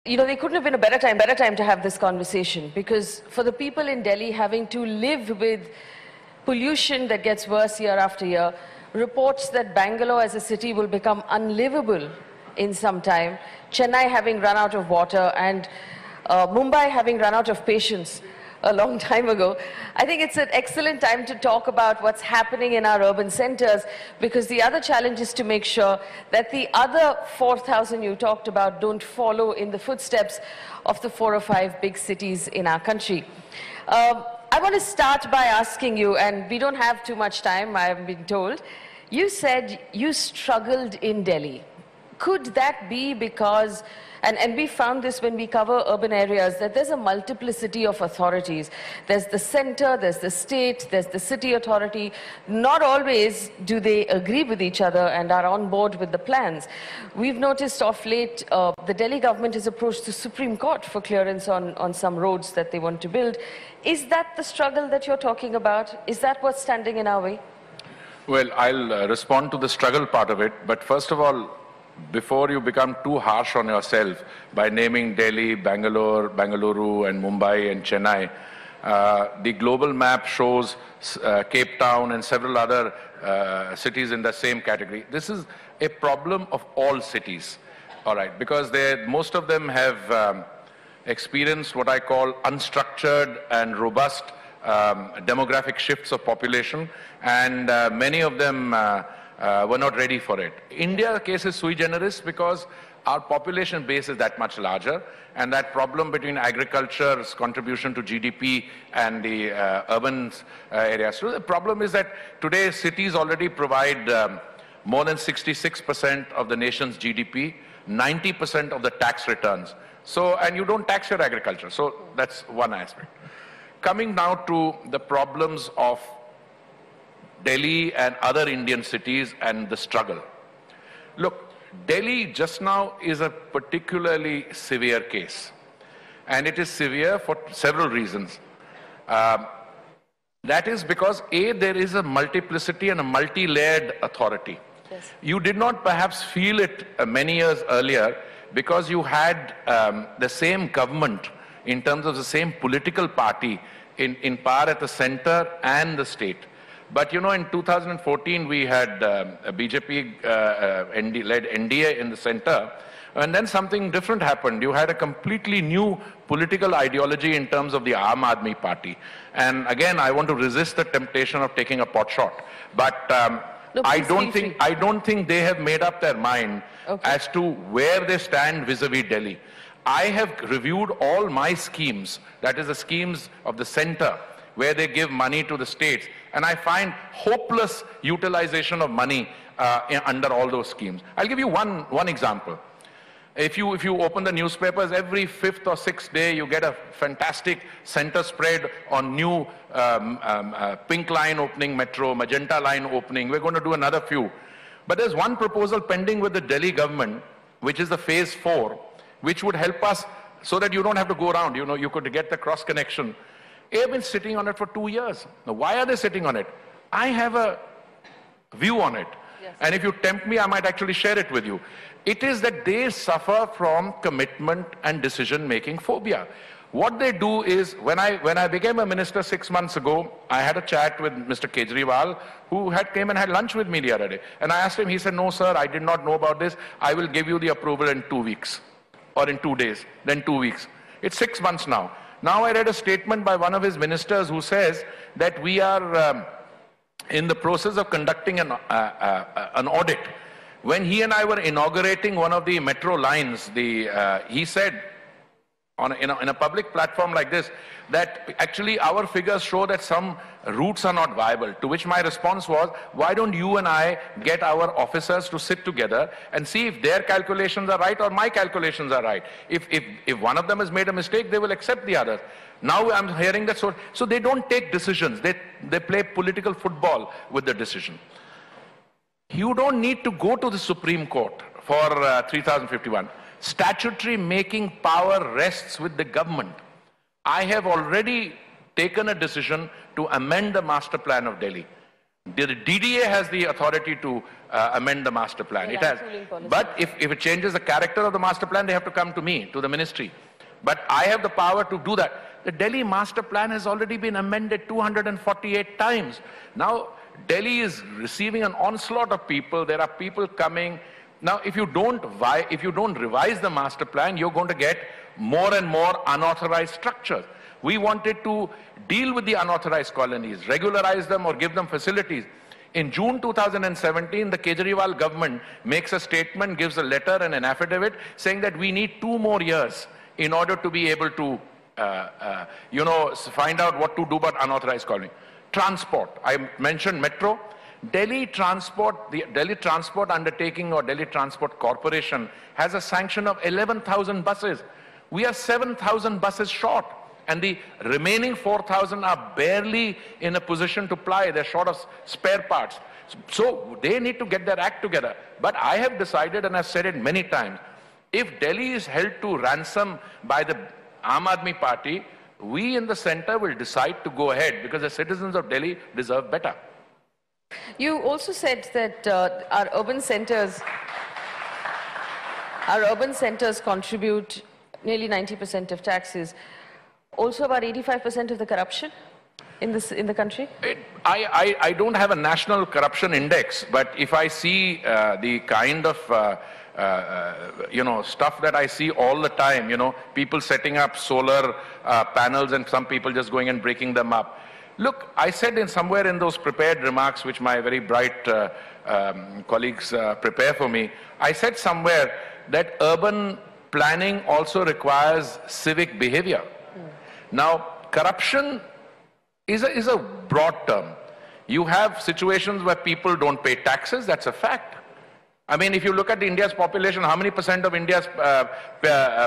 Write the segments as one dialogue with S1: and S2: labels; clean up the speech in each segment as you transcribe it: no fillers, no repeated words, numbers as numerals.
S1: There couldn't have been a better time to have this conversation, because for the people in Delhi having to live with pollution that gets worse year after year, reports that Bangalore as a city will become unlivable in some time, Chennai having run out of water, and Mumbai having run out of patience a long time ago. I think it's an excellent time to talk about what's happening in our urban centers, because the other challenge is to make sure that the other 4,000 you talked about don't follow in the footsteps of the 4 or 5 big cities in our country. I want to start by asking you, and we don't have too much time, I've been told. You said you struggled in Delhi. Could that be because, and we found this when we cover urban areas, that there's a multiplicity of authorities. There's the center, there's the state, there's the city authority. Not always do they agree with each other and are on board with the plans. We've noticed of late, the Delhi government has approached the Supreme Court for clearance on some roads that they want to build. Is that the struggle that you're talking about? Is that what's standing in our way?
S2: Well, I'll respond to the struggle part of it, but first of all, before you become too harsh on yourself by naming Delhi, Bangalore, Bengaluru, and Mumbai and Chennai, the global map shows Cape Town and several other cities in the same category. This is a problem of all cities, all right, because most of them have experienced what I call unstructured and robust demographic shifts of population, and many of them were not ready for it. India's case is sui generis because our population base is that much larger, and that problem between agriculture's contribution to GDP and the urban areas. So the problem is that today cities already provide more than 66% of the nation's GDP, 90% of the tax returns. So, and you don't tax your agriculture. So that's one aspect. Coming now to the problems of Delhi and other Indian cities and the struggle. Look, Delhi just now is a particularly severe case. And it is severe for several reasons. That is because, A, there is a multiplicity and a multi-layered authority. Yes. You did not perhaps feel it many years earlier because you had the same government in terms of the same political party in power at the center and the state. But you know, in 2014, we had a BJP-led NDA in the center, and then something different happened. You had a completely new political ideology in terms of the Aam Aadmi Party. And again, I want to resist the temptation of taking a pot shot. But
S1: no,
S2: I don't think they have made up their mind as to where they stand vis-a-vis Delhi. I have reviewed all my schemes, that is the schemes of the center, where they give money to the states, and I find hopeless utilization of money under all those schemes. I'll give you one example. If you open the newspapers, every 5th or 6th day you get a fantastic center spread on new pink line opening metro, magenta line opening. We're going to do another few. But there's one proposal pending with the Delhi government, which is the phase 4, which would help us so that you don't have to go around. You know, you could get the cross connection. They've been sitting on it for 2 years. Now, why are they sitting on it? I have a view on it. Yes. And if you tempt me, I might actually share it with you. It is that they suffer from commitment and decision-making phobia. What they do is, when I became a minister 6 months ago, I had a chat with Mr. Kejriwal, who came and had lunch with me the other day. And I asked him, he said, no, sir, I did not know about this. I will give you the approval in 2 weeks, or in 2 days, then 2 weeks. It's 6 months now. Now I read a statement by one of his ministers who says that we are in the process of conducting an audit. When he and I were inaugurating one of the metro lines, he said in a public platform like this that actually our figures show that some routes are not viable, to which my response was, why don't you and I get our officers to sit together and see if their calculations are right or my calculations are right. If one of them has made a mistake, they will accept the other. Now I'm hearing that, so they don't take decisions. They play political football with the decision. You don't need to go to the Supreme Court for 3051. Statutory making power rests with the government. I have already taken a decision to amend the master plan of Delhi. The DDA has the authority to amend the master plan. It has. But if it changes the character of the master plan, they have to come to me, to the ministry. But I have the power to do that. The Delhi master plan has already been amended 248 times. Now, Delhi is receiving an onslaught of people. There are people coming. Now, if you don't revise the master plan, you're going to get more and more unauthorized structures. We wanted to deal with the unauthorized colonies, regularize them or give them facilities. In June 2017, the Kejriwal government makes a statement, gives a letter and an affidavit saying that we need 2 more years in order to be able to, find out what to do about unauthorized colony. Transport, I mentioned metro. Delhi Transport, the Delhi Transport Undertaking or Delhi Transport Corporation has a sanction of 11,000 buses. We are 7,000 buses short. And the remaining 4,000 are barely in a position to ply. They're short of spare parts. So they need to get their act together. But I have decided, and I've said it many times, if Delhi is held to ransom by the Aam Aadmi Party, we in the center will decide to go ahead because the citizens of Delhi deserve better.
S1: You also said that our urban centers contribute nearly 90% of taxes. Also about 85% of the corruption in the country?
S2: I don't have a national corruption index, but if I see the kind of stuff that I see all the time, people setting up solar panels and some people just going and breaking them up. Look, I said somewhere in those prepared remarks, which my very bright colleagues prepare for me, I said somewhere that urban planning also requires civic behavior. Now, corruption is a broad term. You have situations where people don't pay taxes, that's a fact. I mean, if you look at India's population, how many percent of India's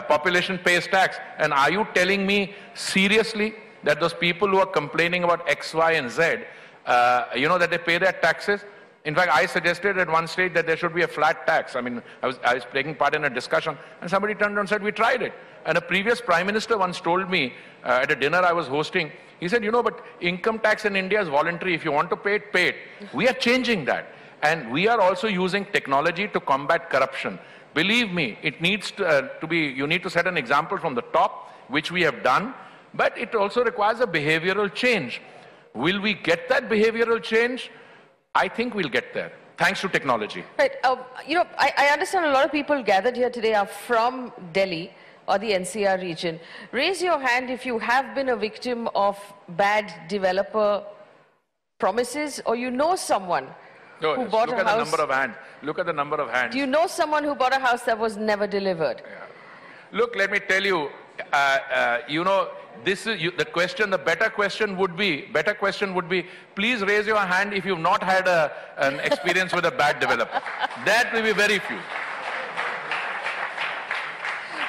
S2: population pays tax? And are you telling me seriously that those people who are complaining about X, Y, and Z, that they pay their taxes? In fact, I suggested at one stage that there should be a flat tax. I mean, I was taking part in a discussion, and somebody turned around and said, we tried it. And a previous prime minister once told me at a dinner I was hosting, he said, but income tax in India is voluntary. If you want to pay it, pay it. We are changing that. And we are also using technology to combat corruption. Believe me, it needs you need to set an example from the top, which we have done, but it also requires a behavioral change. Will we get that behavioral change? I think we'll get there, thanks to technology.
S1: Right. I understand a lot of people gathered here today are from Delhi or the NCR region. Raise your hand if you have been a victim of bad developer promises or you know someone who bought a house.
S2: Look at the number of hands. Look at the number of hands.
S1: Do you know someone who bought a house that was never delivered?
S2: Yeah. Look, let me tell you, this is the question. The better question would be, please raise your hand if you've not had an experience with a bad developer. That will be very few.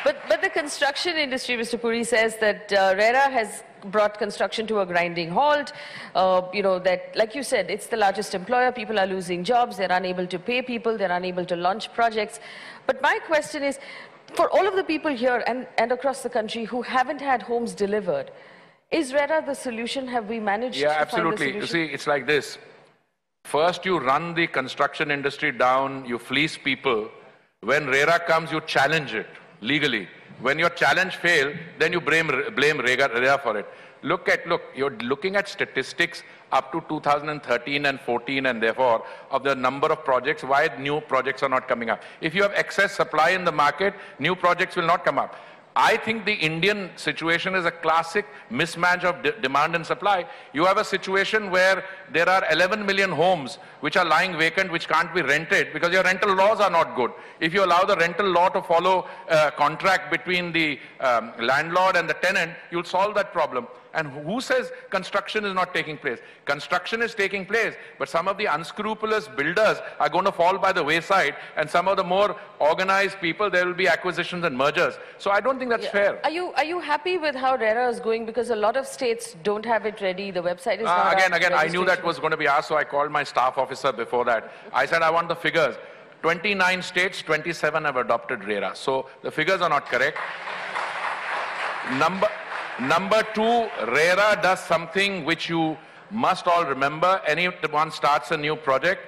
S1: But the construction industry, Mr. Puri, says that RERA has brought construction to a grinding halt. That, like you said, it's the largest employer. People are losing jobs. They're unable to pay people. They're unable to launch projects. But my question is, for all of the people here and across the country who haven't had homes delivered, is RERA the solution? Have we managed to find the solution?
S2: Yeah, absolutely. You see, it's like this. First, you run the construction industry down. You fleece people. When RERA comes, you challenge it legally. When your challenge fails, then you blame RERA for it. Look, you're looking at statistics up to 2013 and 14 and therefore of the number of projects, why new projects are not coming up. If you have excess supply in the market, new projects will not come up. I think the Indian situation is a classic mismatch of demand and supply. You have a situation where there are 11 million homes which are lying vacant, which can't be rented because your rental laws are not good. If you allow the rental law to follow a contract between the landlord and the tenant, you'll solve that problem. And who says construction is not taking place? Construction is taking place, but some of the unscrupulous builders are going to fall by the wayside, and some of the more organized people, there will be acquisitions and mergers. So I don't think that's fair.
S1: Are you happy with how RERA is going? Because a lot of states don't have it ready. The website is not
S2: Again, I knew that was going to be asked, so I called my staff officer before that. I said, I want the figures. 29 states, 27 have adopted RERA. So the figures are not correct. Number two, RERA does something which you must all remember, anyone starts a new project,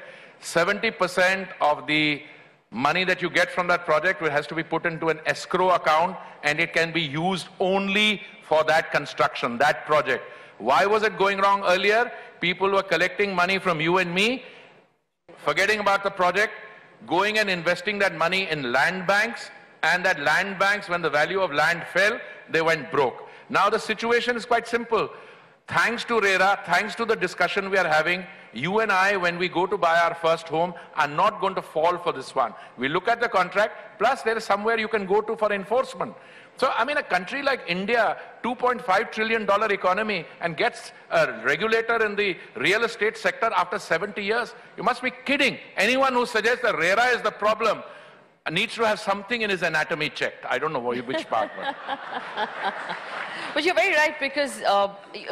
S2: 70% of the money that you get from that project has to be put into an escrow account, and it can be used only for that construction, that project. Why was it going wrong earlier? People were collecting money from you and me, forgetting about the project, going and investing that money in land banks, and that land banks, when the value of land fell, they went broke. Now the situation is quite simple. Thanks to RERA, thanks to the discussion we are having, you and I, when we go to buy our first home, are not going to fall for this one. We look at the contract, plus there is somewhere you can go to for enforcement. So, I mean, a country like India, $2.5 trillion economy, and gets a regulator in the real estate sector after 70 years. You must be kidding. Anyone who suggests that RERA is the problem needs to have something in his anatomy checked. I don't know which part.
S1: But you're very right, because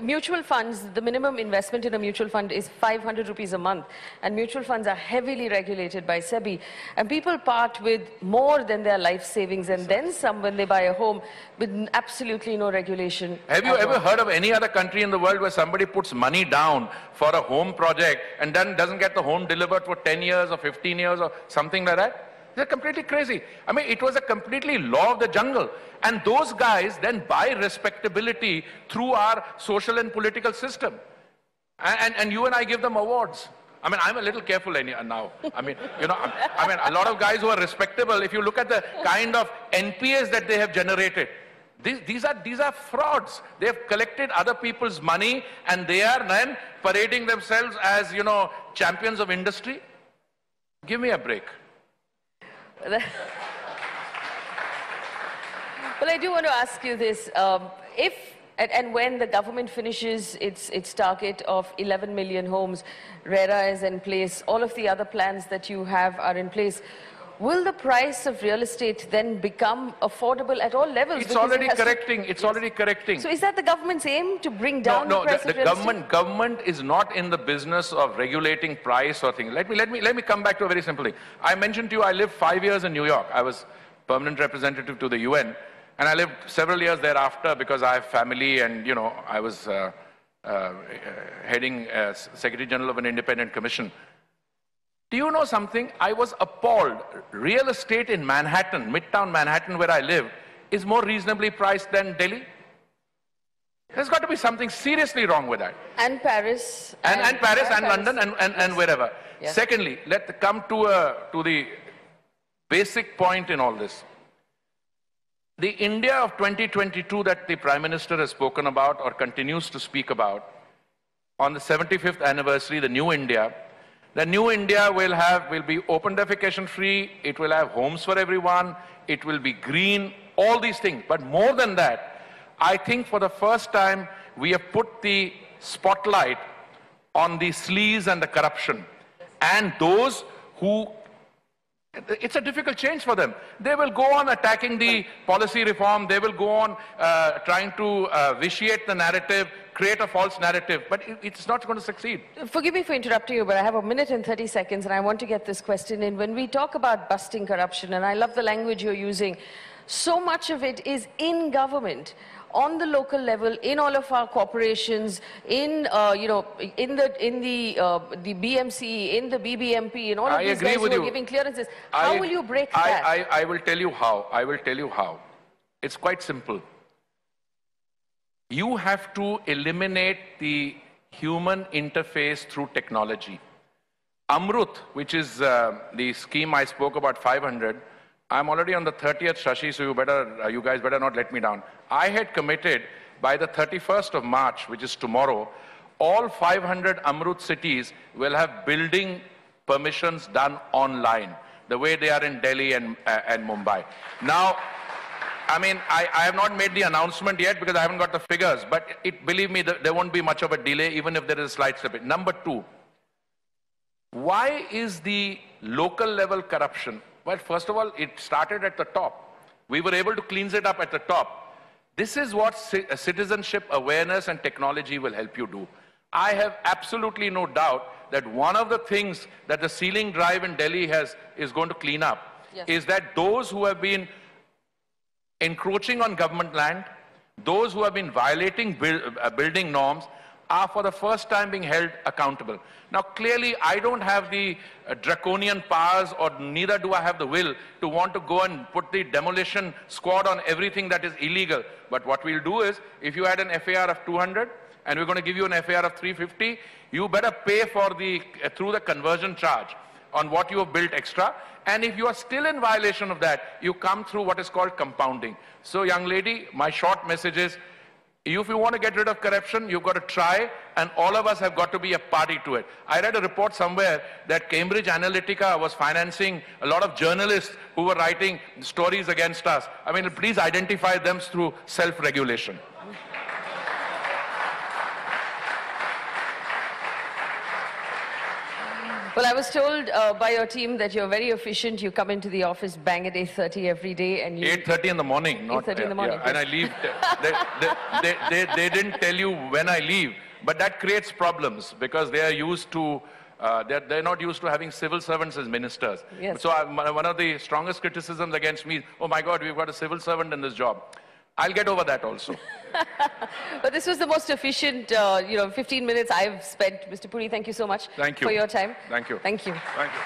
S1: mutual funds, the minimum investment in a mutual fund is 500 rupees a month. And mutual funds are heavily regulated by SEBI. And people part with more than their life savings and then some when they buy a home with absolutely no regulation.
S2: Have you ever heard of any other country in the world where somebody puts money down for a home project and then doesn't get the home delivered for 10 years or 15 years or something like that? They're completely crazy. I mean, it was a completely law of the jungle. And those guys then buy respectability through our social and political system. And you and I give them awards. I mean, I'm a little careful now. I mean, you know, I mean, a lot of guys who are respectable, if you look at the kind of NPAs that they have generated, these are frauds. They have collected other people's money and they are then parading themselves as, you know, champions of industry. Give me a break.
S1: Well, I do want to ask you this. If and when the government finishes its target of 11 million homes, RERA is in place, all of the other plans that you have are in place, will the price of real estate then become affordable at all levels?
S2: It's already correcting. It's already correcting.
S1: So is that the government's aim, to bring down the price of real estate?
S2: Government is not in the business of regulating price or things. Let me come back to a very simple thing. I mentioned to you, I lived 5 years in New York. I was permanent representative to the UN, and I lived several years thereafter because I have family, and you know, I was heading as Secretary General of an independent commission. Do you know something? I was appalled. Real estate in Manhattan, Midtown Manhattan, where I live, is more reasonably priced than Delhi. There's got to be something seriously wrong with that.
S1: And Paris.
S2: And Paris and London and wherever. Yeah. Secondly, let's come to the basic point in all this. The India of 2022 that the Prime Minister has spoken about or continues to speak about, on the 75th anniversary, the new India, will be open defecation free, it will have homes for everyone, it will be green, all these things. But more than that, I think for the first time, we have put the spotlight on the sleaze and the corruption. And those who, it's a difficult change for them. They will go on attacking the policy reform, they will go on trying to vitiate the narrative, create a false narrative, but it's not going to succeed.
S1: Forgive me for interrupting you, but I have 1 minute and 30 seconds, and I want to get this question in. When we talk about busting corruption, and I love the language you're using, so much of it is in government, on the local level, in all of our corporations, in you know, in the BMC, in the BBMP, in all of these guys who are giving clearances. How will you break that?
S2: I will tell you how. I will tell you how. It's quite simple. You have to eliminate the human interface through technology. Amrut, which is the scheme I spoke about, 500, I'm already on the 30th, Shashi, so you guys better not let me down. I had committed by the 31st of March, which is tomorrow, all 500 Amrut cities will have building permissions done online, the way they are in Delhi and Mumbai. Now, I mean, I have not made the announcement yet because I haven't got the figures, but believe me, there won't be much of a delay, even if there is a slight slippage. Number two, why is the local level corruption? Well, first of all, it started at the top. We were able to cleanse it up at the top. This is what citizenship awareness and technology will help you do. I have absolutely no doubt that one of the things that the ceiling drive in Delhi is going to clean up is that those who have been encroaching on government land, those who have been violating building norms, are for the first time being held accountable. Now, clearly, I don't have the draconian powers, or neither do I have the will to want to go and put the demolition squad on everything that is illegal. But what we'll do is, if you had an FAR of 200, and we're going to give you an FAR of 350, you better pay for through the conversion charge on what you have built extra. And if you are still in violation of that, you come through what is called compounding. So, young lady, my short message is, if you want to get rid of corruption, you've got to try, and all of us have got to be a party to it. I read a report somewhere that Cambridge Analytica was financing a lot of journalists who were writing stories against us. I mean, please identify them through self-regulation.
S1: Well, I was told by your team that you're very efficient. You come into the office bang at 8:30 every day, and you...
S2: 8:30 in the morning.
S1: 8:30 in the morning.
S2: Yeah, and I leave. They didn't tell you when I leave, but that creates problems because they are used to, they're not used to having civil servants as ministers.
S1: Yes.
S2: So one of the strongest criticisms against me is, oh my God, we've got a civil servant in this job. I'll get over that also.
S1: But this was the most efficient, 15 minutes I've spent. Mr. Puri, thank you so much
S2: Thank you
S1: for your time.
S2: Thank you.
S1: Thank you.
S2: Thank you.